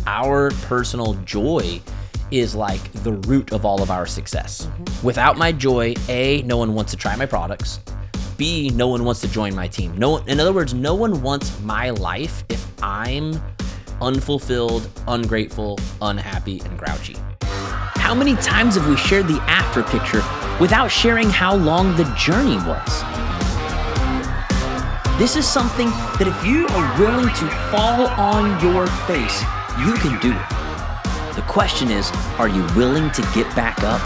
Our personal joy is like the root of all of our success. Without my joy, A, no one wants to try my products. B, no one wants to join my team. In other words, no one wants my life if I'm unfulfilled, ungrateful, unhappy, and grouchy. How many times have we shared the after picture without sharing how long the journey was? This is something that if you are willing to fall on your face, you can do it. The question is, are you willing to get back up?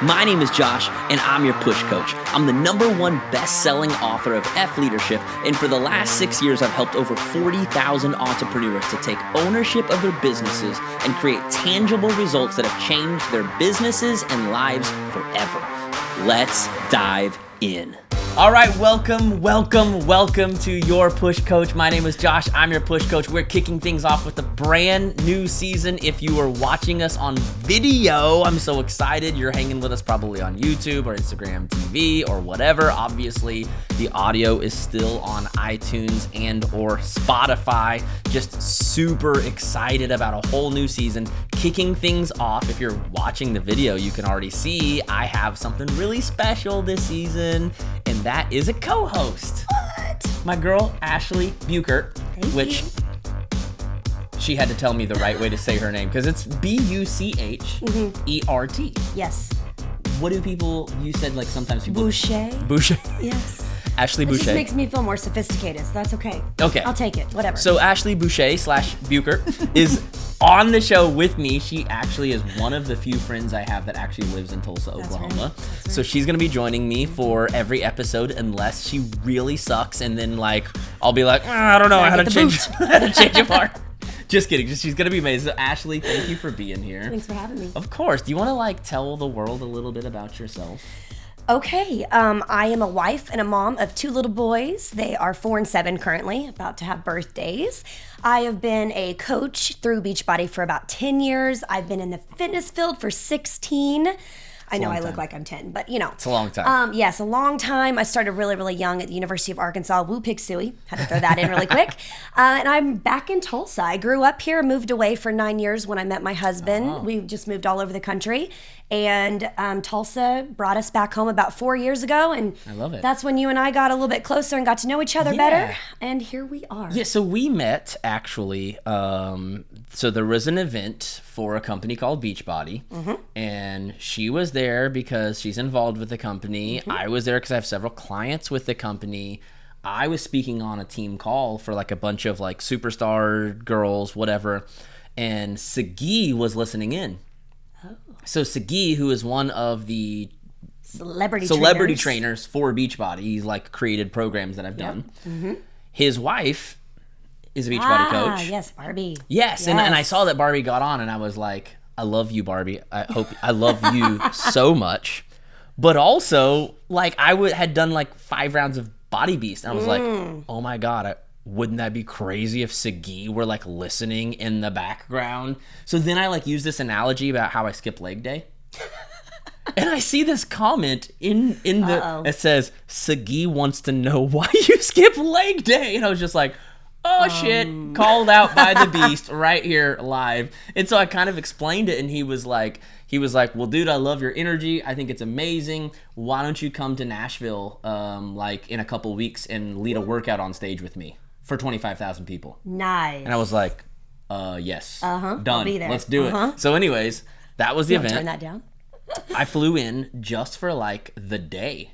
My name is Josh, and I'm your push coach. I'm the #1 best-selling author of F Leadership, and for the last 6 years, I've helped over 40,000 entrepreneurs to take ownership of their businesses and create tangible results that have changed their businesses and lives forever. Let's dive in. All right, welcome to your Push Coach. My name is Josh. I'm your Push Coach. We're kicking things off with a brand new season. If you are watching us on video, I'm so excited. You're hanging with us probably on YouTube or Instagram TV or whatever. Obviously, the audio is still on iTunes and or Spotify. Just super excited about a whole new season. Kicking things off. If you're watching the video, you can already see I have something really special this season, and that is a co-host. What? My girl, Ashley Buchert, Thank you. She had to tell me the right way to say her name because it's Buchert. Yes. What do you said like sometimes people... Boucher. Boucher. Yes. Ashley It Boucher. just makes me feel more sophisticated, so that's okay. Okay. I'll take it, whatever. So Ashley Boucher / Buchert is on the show with me. She actually is one of the few friends I have that actually lives in Tulsa, Oklahoma. Right. So she's going to be joining me for every episode unless she really sucks. And then like, I'll be like, I don't know how to change it part. Just kidding. She's going to be amazing. So Ashley, thank you for being here. Thanks for having me. Of course. Do you want to like tell the world a little bit about yourself? Okay, I am a wife and a mom of 2 little boys. They are 4 and 7 currently, about to have birthdays. I have been a coach through Beachbody for about 10 years. I've been in the fitness field for 16. I know I look like I'm 10, but you know. It's a long time. Yes, a long time. I started really, really young at the University of Arkansas. Woo Pig Suey. Had to throw that in really quick. And I'm back in Tulsa. I grew up here, moved away for 9 years when I met my husband. Oh. We just moved all over the country. And Tulsa brought us back home about 4 years ago. And I love it. That's when you and I got a little bit closer and got to know each other better. And here we are. Yeah, so we met actually. So there was an event for a company called Beachbody, and she was there because she's involved with the company. I was there because I have several clients with the company. I was speaking on a team call for like a bunch of like superstar girls, whatever, and Sagi was listening in. Oh. So Sagi, who is one of the Celebrity trainers for Beachbody, he's like created programs that I've done. His wife is a Beachbody coach. Yes, Barbie. Yes. And I saw that Barbie got on, and I was like, I love you, Barbie. I love you so much. But also, like, had done like 5 rounds of Body Beast, and I was like, oh my God, wouldn't that be crazy if Sagi were like listening in the background? So then I like use this analogy about how I skip leg day. And I see this comment in the it says, Sagi wants to know why you skip leg day. And I was just like, oh shit, called out by the beast right here live. And so I kind of explained it, and he was like, well, dude, I love your energy. I think it's amazing. Why don't you come to Nashville like in a couple weeks and lead a workout on stage with me for 25,000 people? Nice. And I was like, yes, done. I'll be there. Let's do it. So anyways, that was the event. Turn that down. I flew in just for like the day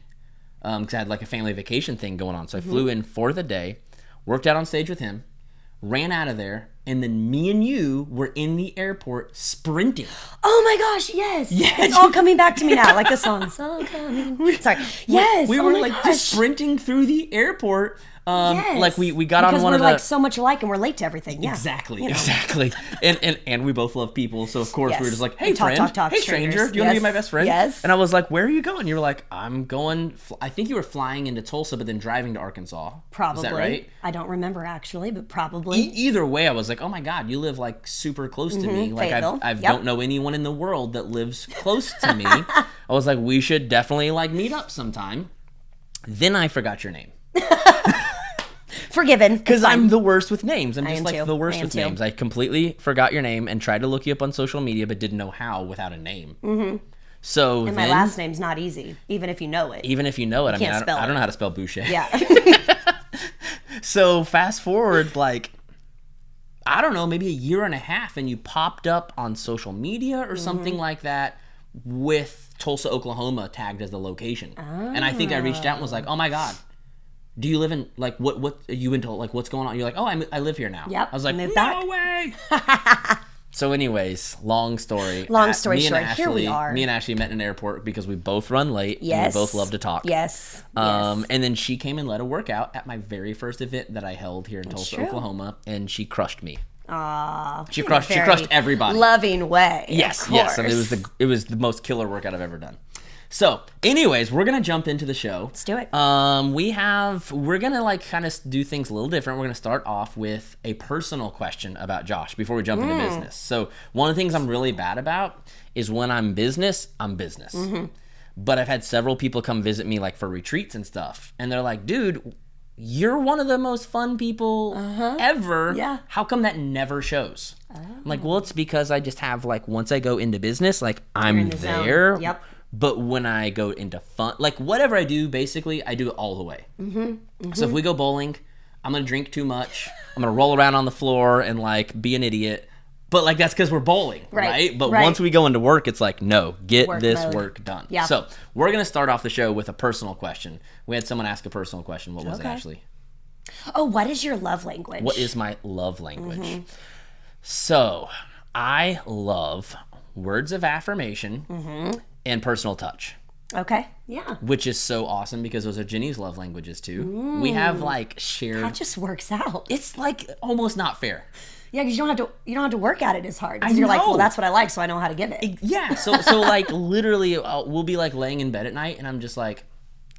because I had like a family vacation thing going on. So I flew in for the day, worked out on stage with him, ran out of there, and then me and you were in the airport sprinting. Oh my gosh, yes. Yes. It's all coming back to me now, like the song's all coming. Sorry. Yes. We oh were my like gosh. just sprinting through the airport. Yes. Like we got because on one we're of the... like so much alike and we're late to everything. Yeah. Exactly, You know. exactly. And we both love people, so of course we were just like, hey Talk, friend, talk, hey strangers. stranger, do you want to be my best friend? Yes. And I was like, where are you going? You were like, I'm going, I think you were flying into Tulsa, but then driving to Arkansas. Probably. Is that right? I don't remember actually, but probably. Either way, I was like, oh my God, you live like super close to me. Like Fayetteville. I Yep. don't know anyone in the world that lives close to me. I was like, we should definitely like meet up sometime. Then I forgot your name. Forgiven. Because I'm the worst with names. I'm just like too. the worst I am with too. names. I completely forgot your name and tried to look you up on social media, but didn't know how without a name. Mm-hmm. So And then, my last name's not easy, even if you know it. even if you know it, I mean, can't I spell don't it. know how to spell Boucher. Yeah. So fast forward, like, I don't know, maybe a year and a half, and you popped up on social media or something like that with Tulsa, Oklahoma tagged as the location. And I think I reached out and was like, oh my God, do you live in, like, what are you into, like, what's going on? You're like, oh, I live here now. Yep, I was like, moved no back. way. So anyways, long story. Long story Me and short, here we are. Me and Ashley met in an airport because we both run late. Yes. And we both love to talk. Yes. And then she came and led a workout at my very first event that I held here in Tulsa, true. Oklahoma, and she crushed me. She In a crushed very everybody. Loving way. Yes, of course. yes. I mean, it was the most killer workout I've ever done. So, anyways, we're gonna jump into the show. Let's do it. We're gonna like kind of do things a little different. We're gonna start off with a personal question about Josh before we jump into business. So, one of the things I'm really bad about is when I'm business. But I've had several people come visit me like for retreats and stuff, and they're like, "Dude, you're one of the most fun people ever. Yeah. How come that never shows?" I'm like, well, it's because I just have like once I go into business, like I'm in the zone. there. Yep. But when I go into fun, like whatever I do, basically, I do it all the way. So if we go bowling, I'm going to drink too much. I'm going to roll around on the floor and like be an idiot. But like that's because we're bowling, right? But once we go into work, it's like, no, get Work this mode. work done. Yeah. So we're going to start off the show with a personal question. We had someone ask a personal question. What was it, Okay. Ashley? Oh, what is your love language? What is my love language? So I love words of affirmation and personal touch, Okay. Yeah. which is so awesome because those are Jenny's love languages too. We have like shared. That just works out. It's like almost not fair. Yeah, because you don't have to work at it as hard. 'Cause I you're like, know. well, that's what I like, so I know how to give it. Yeah. So like literally, we'll be like laying in bed at night, and I'm just like,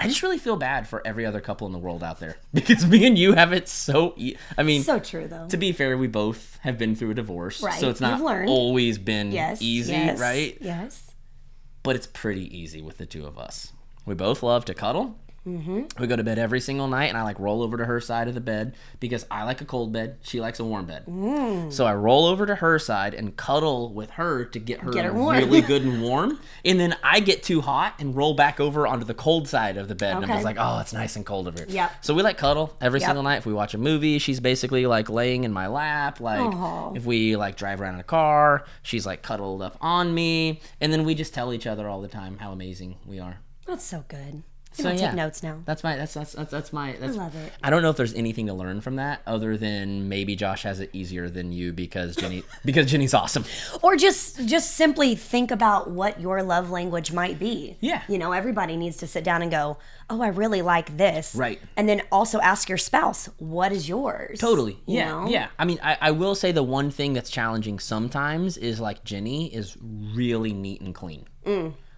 I just really feel bad for every other couple in the world out there because me and you have it so. I mean, So true though. to be fair, we both have been through a divorce, Right. so it's not You've learned. always been Yes. easy, yes, right? Yes. But it's pretty easy with the two of us. We both love to cuddle. We go to bed every single night, and I like roll over to her side of the bed because I like a cold bed. She likes a warm bed. So I roll over to her side and cuddle with her to get her warm. really good and warm. And then I get too hot and roll back over onto the cold side of the bed. And I'm Okay. just like, oh, it's nice and cold over here. Yep. So we like cuddle every Yep. single night. If we watch a movie, she's basically like laying in my lap. Like Aw. if we like drive around in a car, she's like cuddled up on me. And then we just tell each other all the time how amazing we are. That's so good. I'm So, gonna yeah. take notes now. That's my that's my I love it. I don't know if there's anything to learn from that other than maybe Josh has it easier than you because Jenny's awesome. Or just simply think about what your love language might be. Yeah. You know, everybody needs to sit down and go, oh, I really like this. Right. And then also ask your spouse, what is yours? Totally. You Yeah. know? Yeah. I mean, I will say the one thing that's challenging sometimes is like Jenny is really neat and clean.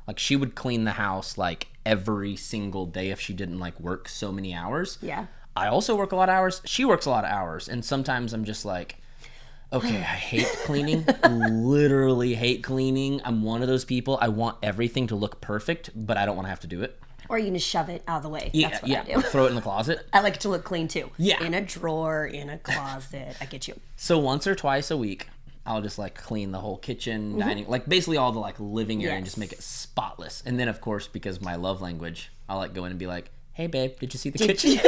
Like she would clean the house like every single day if she didn't like work so many hours. Yeah. I also work a lot of hours. She works a lot of hours. And sometimes I'm just like, okay, I hate cleaning. Literally hate cleaning. I'm one of those people. I want everything to look perfect, but I don't want to have to do it. Or you can just shove it out of the way. Yeah, That's what yeah. I do. Throw it in the closet. I like it to look clean too. Yeah. In a drawer, in a closet. I get you. So once or twice a week, I'll just like clean the whole kitchen, dining, like basically all the like living area and just make it spotless. And then of course, because my love language, I'll like go in and be like, hey babe, did you see the kitchen?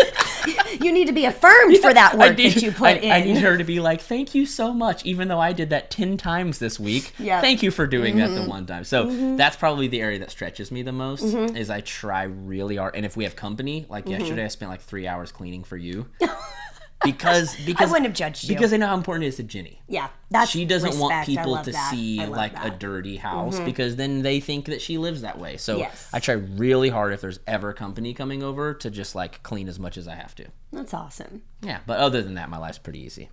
You need to be affirmed for that work that you put in. I need her to be like, thank you so much, even though I did that 10 times this week. Yep. Thank you for doing that the one time. So that's probably the area that stretches me the most is I try really hard. And if we have company, like yesterday I spent like 3 hours cleaning for you. Because I wouldn't have judged you. Because I know how important it is to Jenny. Yeah, that's She doesn't want respect. I people love to that. see I love like a that. dirty house because then they think that she lives that way. So Yes. I try really hard if there's ever company coming over to just like clean as much as I have to. That's awesome. Yeah, but other than that, my life's pretty easy.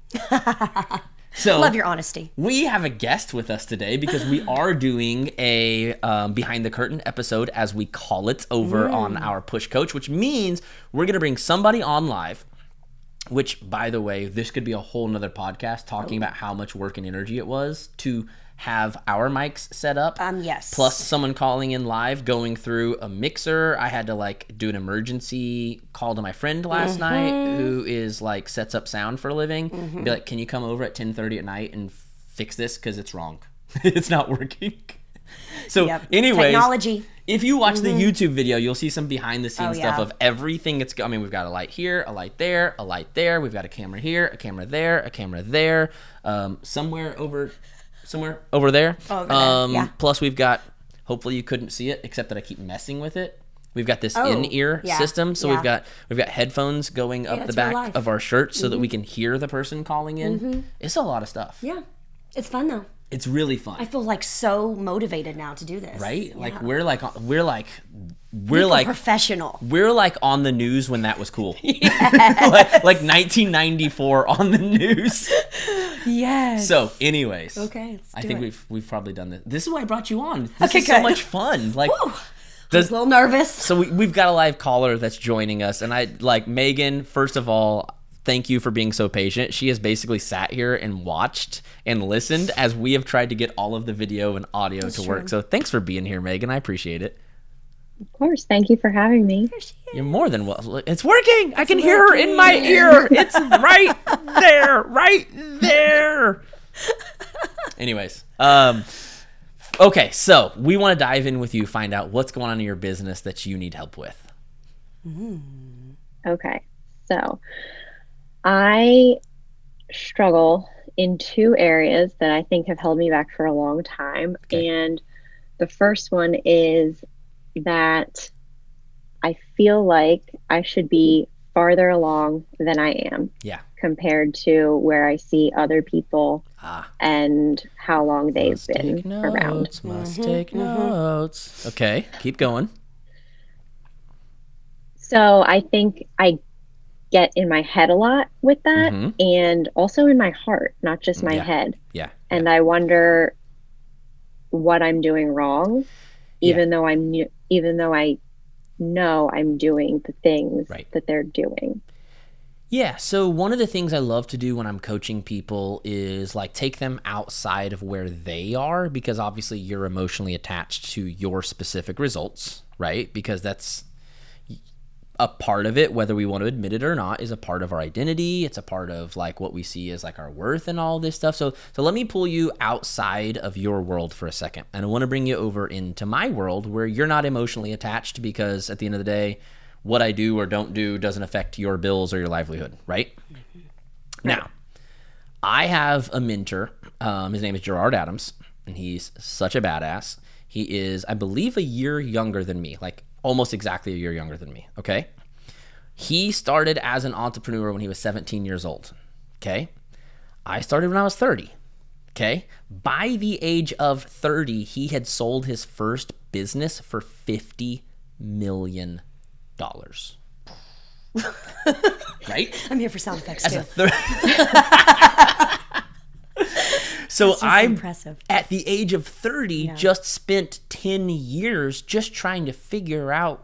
So Love your honesty. we have a guest with us today because we are doing a behind the curtain episode, as we call it, over on our Push Coach, which means we're going to bring somebody on live which, by the way, this could be a whole nother podcast talking about how much work and energy it was to have our mics set up. Yes. Plus someone calling in live, going through a mixer. I had to like do an emergency call to my friend last night who is like sets up sound for a living. Be like, can you come over at 10:30 at night and fix this? Because it's wrong. It's not working. So anyways, technology. If you watch the YouTube video, you'll see some behind the scenes stuff yeah. of everything. I mean, we've got a light here, a light there, a light there. We've got a camera here, a camera there, a camera there, somewhere over there. Plus we've got, hopefully you couldn't see it except that I keep messing with it. We've got this in-ear system. So we've got headphones going up the back of our shirt so that we can hear the person calling in. It's a lot of stuff. Yeah. It's fun though. It's really fun. I feel like so motivated now to do this. Right? Yeah. Like we're professional. We're like on the news when that was cool. like 1994 on the news. Yes. So, anyways. Okay. I think we've probably done this. This is why I brought you on. This is good. so much fun. Like I was a little nervous. So we've got a live caller that's joining us, and I like Megan. First of all, thank you for being so patient. She has basically sat here and watched and listened as we have tried to get all of the video and audio to work. So thanks for being here, Megan. I appreciate it. Of course. Thank you for having me. You're more than well. It's working. I can hear her in my ear. It's right there. Right there. Anyways. Okay, so we want to dive in with you, find out what's going on in your business that you need help with. Okay. So I struggle in two areas that I think have held me back for a long time. Okay. And the first one is that I feel like I should be farther along than I am. Yeah. Compared to where I see other people and how long they've been around. Must take notes. Okay, keep going. So I think I get in my head a lot with that, and also in my heart, not just my head. Yeah. And I wonder what I'm doing wrong, even though I know I'm doing the things that they're doing. Yeah, so one of the things I love to do when I'm coaching people is like take them outside of where they are, because obviously you're emotionally attached to your specific results, right? Because that's a part of it, whether we want to admit it or not, is a part of our identity. It's a part of like what we see as like our worth and all this stuff. So let me pull you outside of your world for a second. And I want to bring you over into my world where you're not emotionally attached, because at the end of the day, what I do or don't do doesn't affect your bills or your livelihood, right? Now, I have a mentor. His name is Gerard Adams, and he's such a badass. He is, I believe, a year younger than me, like almost exactly a year younger than me, okay? He started as an entrepreneur when he was 17 years old, okay? I started when I was 30, okay? By the age of 30, he had sold his first business for $50 million. Right? I'm here for sound effects As too. So I'm impressive. At the age of 30, just spent 10 years just trying to figure out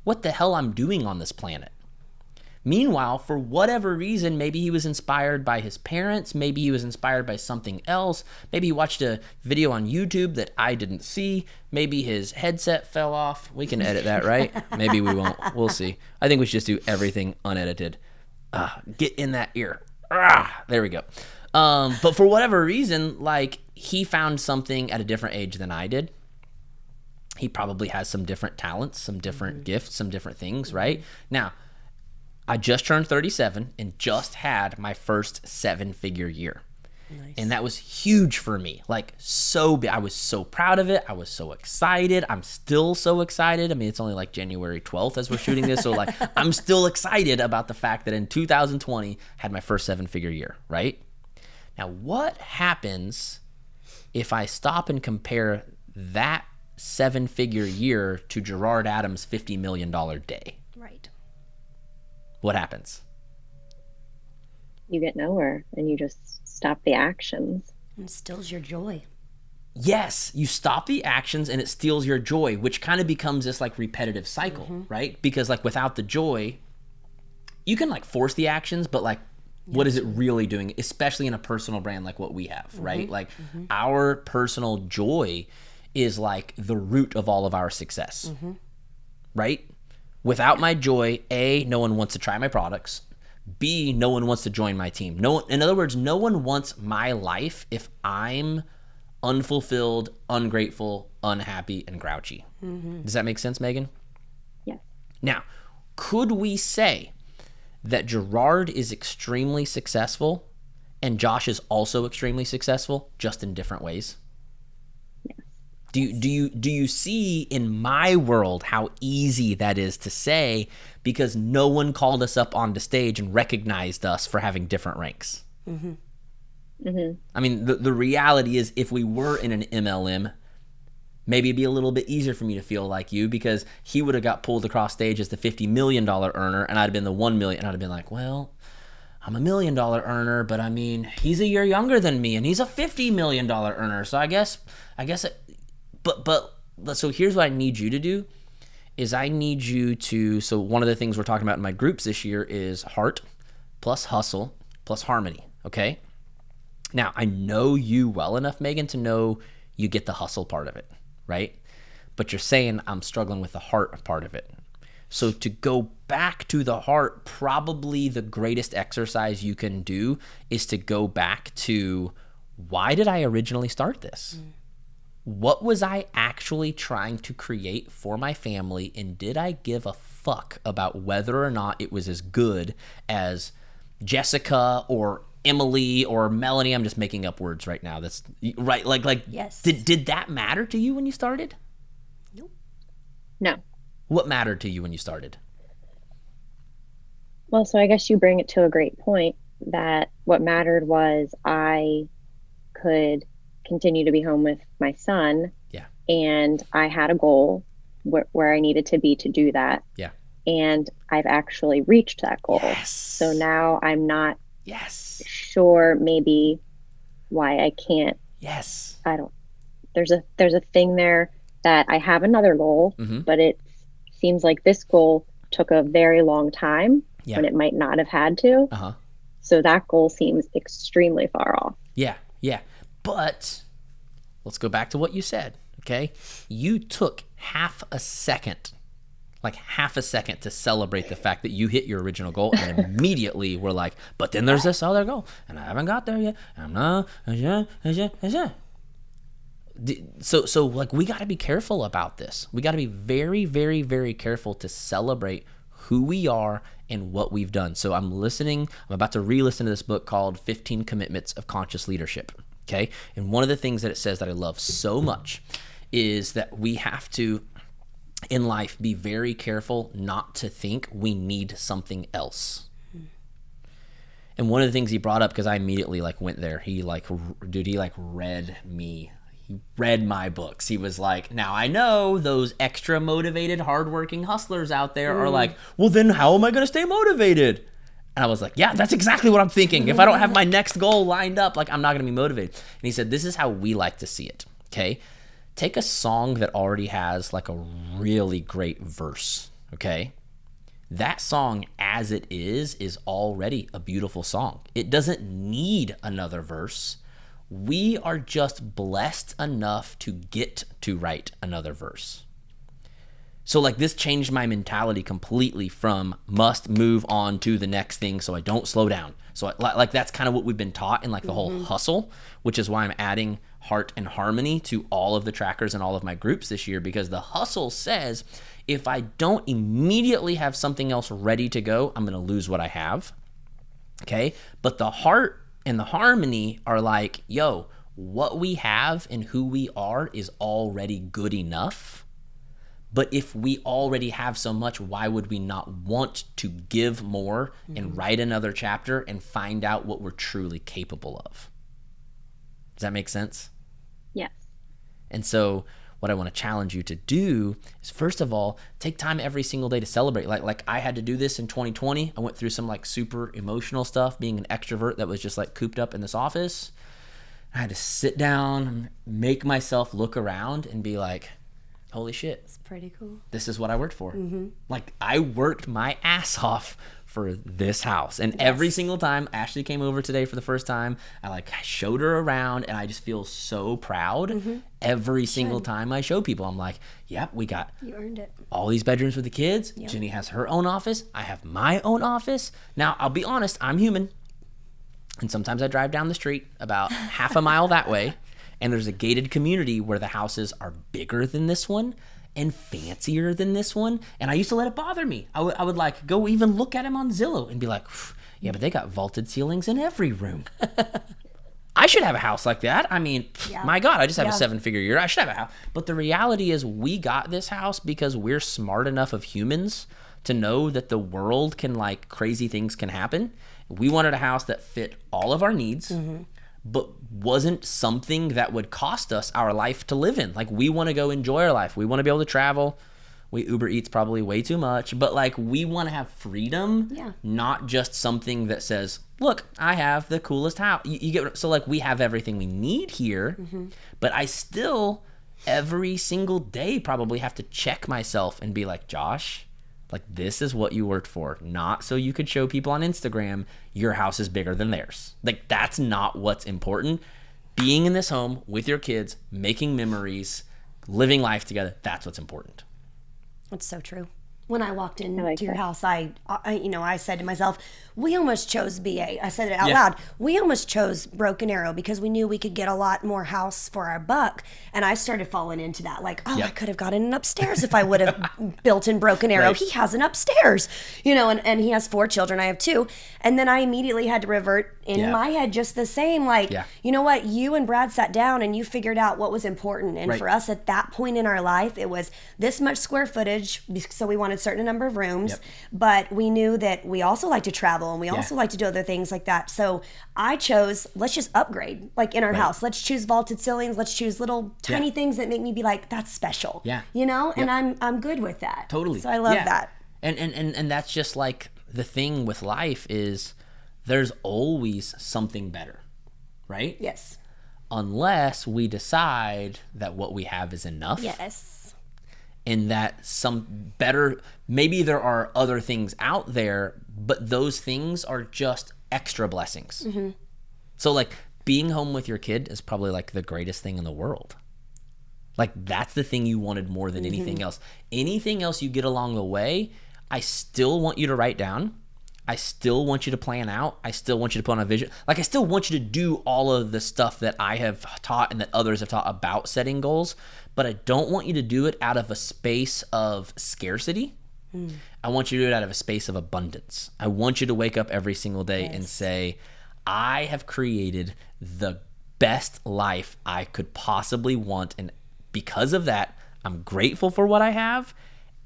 what the hell I'm doing on this planet. Meanwhile, for whatever reason, maybe he was inspired by his parents, maybe he was inspired by something else, maybe he watched a video on YouTube that I didn't see, maybe his headset fell off. We can edit that, right? Maybe we won't. We'll see. I think we should just do everything unedited. Get in that ear. There we go. But for whatever reason, like, he found something at a different age than I did. He probably has some different talents, some different gifts, some different things, right? Now, I just turned 37 and just had my first 7-figure year. Nice. And that was huge for me. Like, so big. I was so proud of it. I was so excited. I'm still so excited. I mean, it's only like January 12th as we're shooting this. So like, I'm still excited about the fact that in 2020, I had my first 7-figure year, right? Now, what happens if I stop and compare that 7-figure year to Gerard Adams' $50 million day? Right. What happens? You get nowhere, and you just stop the actions. And stills your joy. Yes, you stop the actions and it steals your joy, which kind of becomes this like repetitive cycle, right? Because like without the joy, you can like force the actions, but like, what is it really doing, especially in a personal brand like what we have, right? Like our personal joy is like the root of all of our success, right? Without my joy, A, no one wants to try my products. B, no one wants to join my team. In other words, no one wants my life if I'm unfulfilled, ungrateful, unhappy, and grouchy. Does that make sense, Megan? Yes. Now, could we say that Gerard is extremely successful and Josh is also extremely successful, just in different ways? Yes. Do you see in my world how easy that is to say, because no one called us up onto stage and recognized us for having different ranks? I mean, the reality is, if we were in an MLM, maybe it'd be a little bit easier for me to feel like you, because he would have got pulled across stage as the $50 million earner, and I'd have been the $1 million, and I'd have been like, well, I'm a $1 million earner, but I mean, he's a year younger than me, and he's a $50 million earner, so I guess so here's what I need you to do, is I need you to, so one of the things we're talking about in my groups this year is heart plus hustle plus harmony, okay? Now, I know you well enough, Megan, to know you get the hustle part of it, right? But you're saying I'm struggling with the heart part of it. So to go back to the heart, probably the greatest exercise you can do is to go back to, why did I originally start this? What was I actually trying to create for my family, and did I give a fuck about whether or not it was as good as Jessica or Emily or Melanie? I'm just making up words right now. That's right. Like, yes. Did that matter to you when you started? Nope. No. What mattered to you when you started? Well, so I guess you bring it to a great point, that what mattered was I could continue to be home with my son. Yeah. And I had a goal where I needed to be to do that. Yeah. And I've actually reached that goal. Yes. So now I'm not Yes. sure maybe why I can't. Yes. There's a thing there that I have another goal, but it seems like this goal took a very long time when it might not have had to. So that goal seems extremely far off. Yeah. Yeah. But let's go back to what you said, okay? You took half a second to celebrate the fact that you hit your original goal, and then immediately we're like, but then there's this other goal, and I haven't got there yet. I'm not. So like, we got to be careful about this. We got to be very, very, very careful to celebrate who we are and what we've done. So I'm about to re-listen to this book called 15 Commitments of Conscious Leadership. Okay. And one of the things that it says that I love so much is that we have to, in life, be very careful not to think we need something else. And one of the things he brought up, because I immediately went there, he read my books. He was like, now I know those extra motivated, hardworking hustlers out there are like, well, then how am I going to stay motivated? And I was like, yeah, that's exactly what I'm thinking. If I don't have my next goal lined up, I'm not going to be motivated. And he said, this is how we like to see it. Okay. Take a song that already has a really great verse. Okay. That song as it is already a beautiful song. It doesn't need another verse. We are just blessed enough to get to write another verse. So this changed my mentality completely from must move on to the next thing so I don't slow down. So that's kind of what we've been taught in the whole hustle, which is why I'm adding heart and harmony to all of the trackers and all of my groups this year, because the hustle says if I don't immediately have something else ready to go, I'm going to lose what I have. Okay. But the heart and the harmony are like, yo, what we have and who we are is already good enough. But if we already have so much, why would we not want to give more and write another chapter and find out what we're truly capable of? Does that make sense? Yes. And so what I want to challenge you to do is, first of all, take time every single day to celebrate. Like I had to do this in 2020. I went through some super emotional stuff, being an extrovert that was just cooped up in this office. I had to sit down, make myself look around and be like, holy shit. It's pretty cool. This is what I worked for. I worked my ass off for this house. And every single time Ashley came over today for the first time, I showed her around, and I just feel so proud. Every single time I show people, I'm like, yep, we got You earned it. all these bedrooms for the kids. Jenny has her own office. I have my own office. Now, I'll be honest, I'm human. And sometimes I drive down the street about half a mile that way, and there's a gated community where the houses are bigger than this one and fancier than this one. And I used to let it bother me. I would like go even look at them on Zillow and be like, yeah, but they got vaulted ceilings in every room. I should have a house like that. I mean, my God, I just have a 7-figure year. I should have a house. But the reality is we got this house because we're smart enough of humans to know that the world can, like, crazy things can happen. We wanted a house that fit all of our needs, but wasn't something that would cost us our life to live in. Like, we want to go enjoy our life. We want to be able to travel. We Uber Eats probably way too much, but like, we want to have freedom, not just something that says, look, I have the coolest house. You get, so like, we have everything we need here, but I still every single day probably have to check myself and be like, Josh, like, this is what you worked for, not so you could show people on Instagram your house is bigger than theirs. Like, that's not what's important. Being in this home with your kids, making memories, living life together, that's what's important. That's so true. When I walked into your house, I said to myself, we almost chose BA. I said it out loud. We almost chose Broken Arrow because we knew we could get a lot more house for our buck. And I started falling into that. Like, I could have gotten an upstairs if I would have built in Broken Arrow. Right. He has an upstairs, and he has 4 children. I have 2. And then I immediately had to revert in my head just the same. Like, you know what? You and Brad sat down and you figured out what was important. And for us at that point in our life, it was this much square footage. So we wanted a certain number of rooms, but we knew that we also like to travel and we also like to do other things like that. So I chose, let's just upgrade, like in our house. Let's choose vaulted ceilings. Let's choose little tiny things that make me be like, that's special. And I'm good with that. Totally. So I love that. And that's just like the thing with life is there's always something better, right? Yes. Unless we decide that what we have is enough. Yes. And that some better, maybe there are other things out there, but those things are just extra blessings. So like, being home with your kid is probably like the greatest thing in the world. Like, that's the thing you wanted more than anything else. Anything else you get along the way, I still want you to write down. I still want you to plan out. I still want you to put on a vision. Like, I still want you to do all of the stuff that I have taught and that others have taught about setting goals, but I don't want you to do it out of a space of scarcity. I want you to do it out of a space of abundance. I want you to wake up every single day and say, I have created the best life I could possibly want, and because of that, I'm grateful for what I have,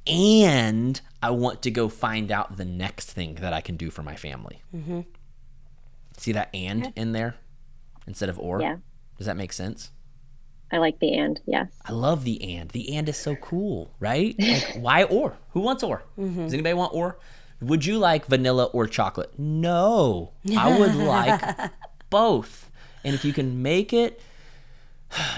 and I want to go find out the next thing that I can do for my family. See that "and" in there instead of "or"? Yeah. Does that make sense? I like the "and," yes. I love the "and." The "and" is so cool, right? Like, why "or"? Who wants "or"? Does anybody want "or"? Would you like vanilla or chocolate? No. I would like both. And if you can make it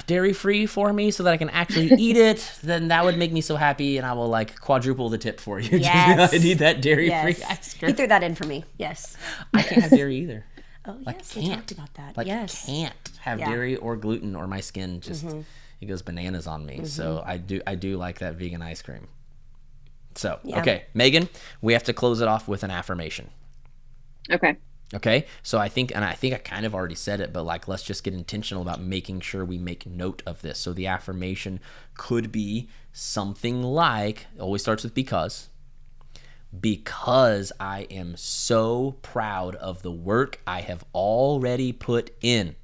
dairy-free for me so that I can actually eat it, then that would make me so happy, and I will like quadruple the tip for you. Yes. I need that dairy-free ice cream. He threw that in for me. Yes. I can't have dairy either. Oh, like, yes, we talked about that. Like, yes. can't have dairy or gluten, or my skin just it goes bananas on me. So I do like that vegan ice cream. So okay, Megan, we have to close it off with an affirmation. Okay, so I think I kind of already said it, but like, let's just get intentional about making sure we make note of this. So the affirmation could be something like, it always starts with because I am so proud of the work I have already put in.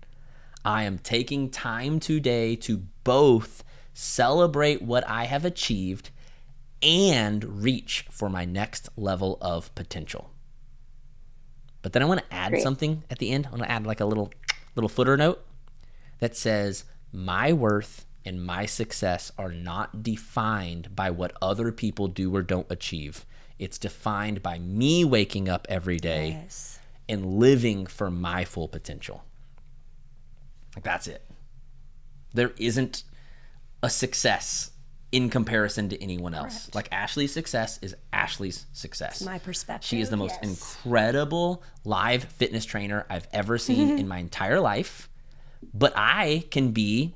I am taking time today to both celebrate what I have achieved and reach for my next level of potential. But then I want to add something at the end. I want to add like a little footer note that says, my worth and my success are not defined by what other people do or don't achieve. It's defined by me waking up every day and living for my full potential. Like, that's it. There isn't a success in comparison to anyone else. Like Ashley's success is Ashley's success. That's my perspective. She is the most incredible live fitness trainer I've ever seen in my entire life. But I can be,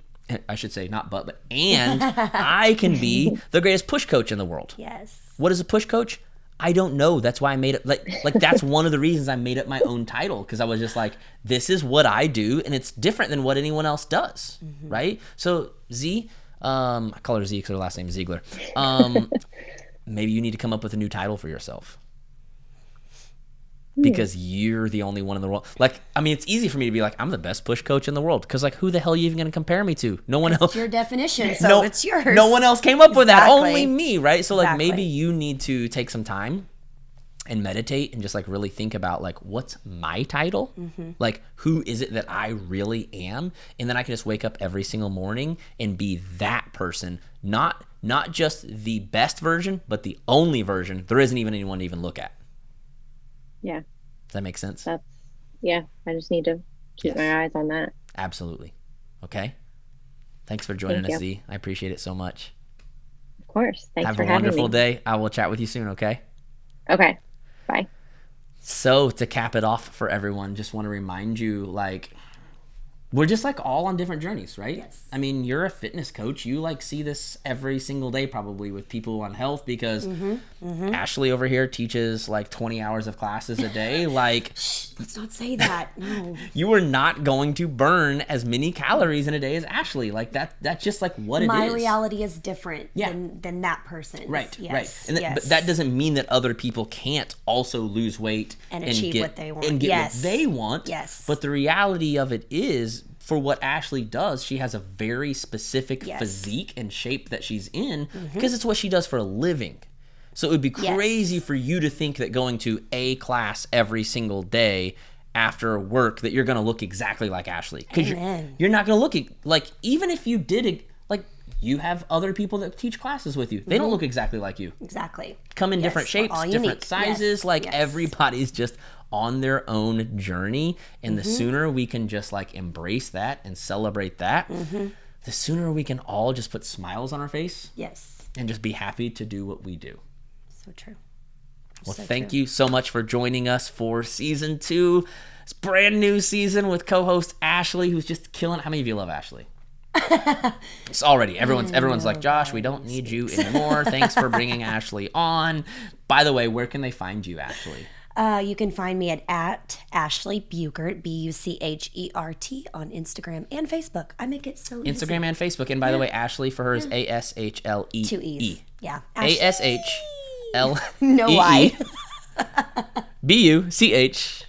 I should say not but and I can be the greatest push coach in the world. Yes. What is a push coach? I don't know. That's why I made it like that's one of the reasons I made up my own title, because I was just like, this is what I do and it's different than what anyone else does. Right? So Z, I call her Z because her last name is Ziegler. Maybe you need to come up with a new title for yourself. Because you're the only one in the world. Like, I mean, it's easy for me to be like, I'm the best push coach in the world. Because, like, who the hell are you even going to compare me to? No one else. It's your definition, so it's yours. No one else came up with that. Only me, right? So, like, maybe you need to take some time and meditate and just, like, really think about, like, what's my title? Like, who is it that I really am? And then I can just wake up every single morning and be that person. Not just the best version, but the only version. There isn't even anyone to even look at. Yeah. Does that make sense? I just need to keep my eyes on that. Absolutely. Okay. Thanks for joining us, Z. I appreciate it so much. Of course. Thanks for having me. Have a wonderful day. I will chat with you soon, okay? Okay. Bye. So to cap it off for everyone, just want to remind you, like, we're just like all on different journeys, right? Yes. I mean, you're a fitness coach. You like see this every single day probably with people on health, because Ashley over here teaches like 20 hours of classes a day. Like, Shh, let's not say that. No. You are not going to burn as many calories in a day as Ashley. Like that's just like what it is. My reality is different than that person's. Right, yes. right. And but that doesn't mean that other people can't also lose weight and achieve what they want. And get what they want. Yes. But the reality of it is, for what Ashley does, she has a very specific physique and shape that she's in, because it's what she does for a living. So it would be crazy for you to think that going to a class every single day after work that you're going to look exactly like Ashley. Because you're not going to look like, even if you did, like, you have other people that teach classes with you. They don't look exactly like you. Exactly. Come in different shapes, different sizes. Everybody's just on their own journey. And the sooner we can just like embrace that and celebrate that, the sooner we can all just put smiles on our face. Yes. And just be happy to do what we do. So true. Well, thank you so much for joining us for season 2. It's brand new season with co-host Ashley, who's just killing. How many of you love Ashley? It's already everyone's like, Josh, we don't need you anymore. Thanks for bringing Ashley on. By the way, where can they find you, Ashley? You can find me at Ashley Buchert, Buchert, on Instagram and Facebook. I make it so easy. Instagram and Facebook. And by the way, Ashley for her is ASHLEE. 2 E's. Yeah. ASHLEE. No Y. BUCHERT.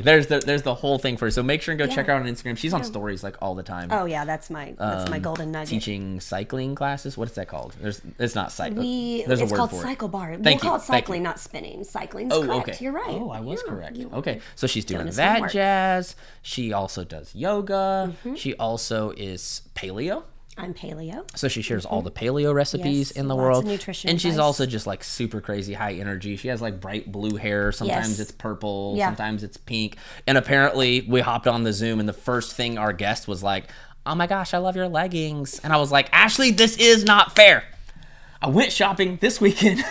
There's the whole thing for her. So make sure and go check her out on Instagram. She's on stories like all the time. Oh yeah, that's my golden nugget. Teaching cycling classes. What is that called? It's not cycling. It's called cycle bar. We'll call it cycling, not spinning. Cycling's correct. Okay. You're right. Oh, I was correct. Okay, so she's doing that jazz. She also does yoga. She also is paleo. I'm paleo. So she shares all the paleo recipes in the world. Of nutrition and she's also just like super crazy high energy. She has like bright blue hair. Sometimes it's purple. Sometimes it's pink. And apparently we hopped on the Zoom and the first thing our guest was like, oh my gosh, I love your leggings. And I was like, Ashley, this is not fair. I went shopping this weekend.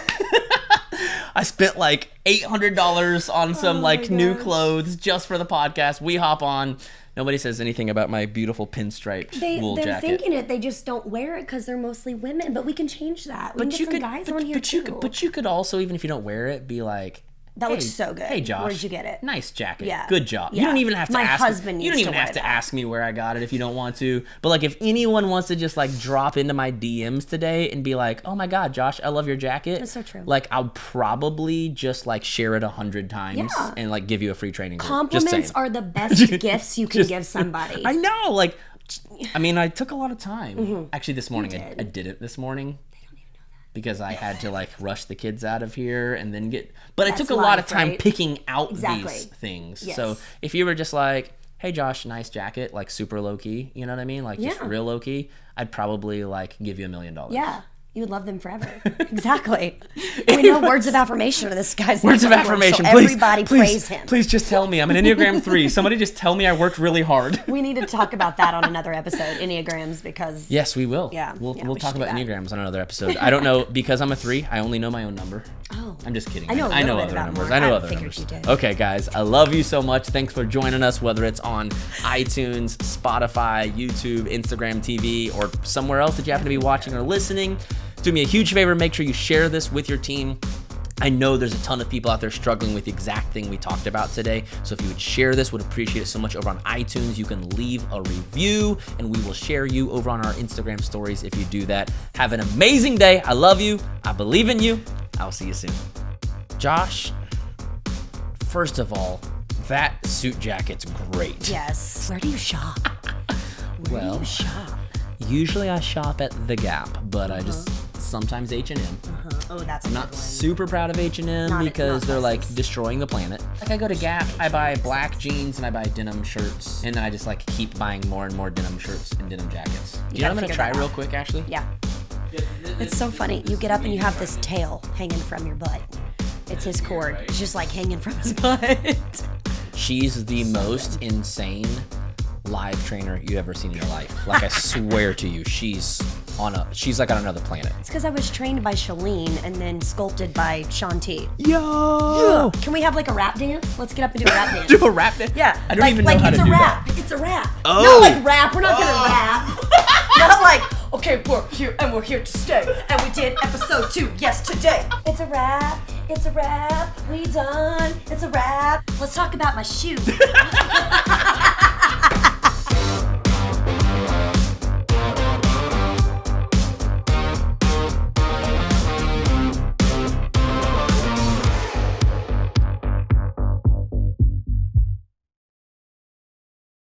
I spent like $800 on some new clothes just for the podcast. We hop on. Nobody says anything about my beautiful pinstriped wool jacket. They're thinking it. They just don't wear it because they're mostly women. But we can change that. We can get some guys on here too. But you could also, even if you don't wear it, be like, that looks so good. Hey, Josh. Where'd you get it? Nice jacket. Yeah. Good job. Yeah. You don't even have to My ask husband me. needs You don't even to have wear to that. ask me where I got it if you don't want to. But like, if anyone wants to just like drop into my DMs today and be like, oh my God, Josh, I love your jacket. That's so true. Like, I'll probably just like share it 100 times and like give you a free training group. Compliments are the best gifts you can give somebody. I know. Like, I mean, I took a lot of time. Actually, this morning, I did it this morning. Because I had to like rush the kids out of here and then but I took a lot of time picking out these things. Yes. So if you were just like, hey Josh, nice jacket, like super low key, you know what I mean? Like just real low key, I'd probably like give you $1 million. Yeah. You would love them forever. Exactly. And we know words of affirmation are this guy's words of affirmation. So please, everybody praise him. Please just tell me. I'm an Enneagram 3. Somebody just tell me I worked really hard. We need to talk about that on another episode, Enneagrams, because... Yes, we will. Yeah. We'll talk about Enneagrams on another episode. I don't know, because I'm a 3, I only know my own number. Oh. I'm just kidding. I know other numbers. I know other numbers. Okay, guys, I love you so much. Thanks for joining us, whether it's on iTunes, Spotify, YouTube, Instagram TV, or somewhere else that you happen to be watching or listening. Do me a huge favor, make sure you share this with your team. I know there's a ton of people out there struggling with the exact thing we talked about today. So if you would share this, would appreciate it so much. Over on iTunes, you can leave a review and we will share you over on our Instagram stories if you do that. Have an amazing day. I love you. I believe in you. I'll see you soon. Josh, first of all, that suit jacket's great. Yes. Where do you shop? Where do you shop? Usually I shop at The Gap, but I just sometimes H&M. Oh, that's I'm not super proud of H&M because they're like destroying the planet. Like I go to Gap, I buy black jeans and I buy denim shirts, and then I just like keep buying more and more denim shirts and denim jackets. Do you know what I'm gonna try real quick, Ashley? Yeah. It's so funny. You get up and you have this tail hanging from your butt. It's his cord. It's just like hanging from his butt. She's the most insane live trainer you ever seen in your life. Like I swear to you, she's like on another planet. It's because I was trained by Shalene and then sculpted by Shanti. Yo! Can we have like a rap dance? Let's get up and do a rap dance. Do a rap dance? Yeah. I don't even know how to do that. It's a rap. Oh. Not like rap. We're not gonna rap. Not like, okay, we're here and we're here to stay. And we did episode 2 yesterday. It's a rap. It's a rap. We done. It's a rap. Let's talk about my shoe.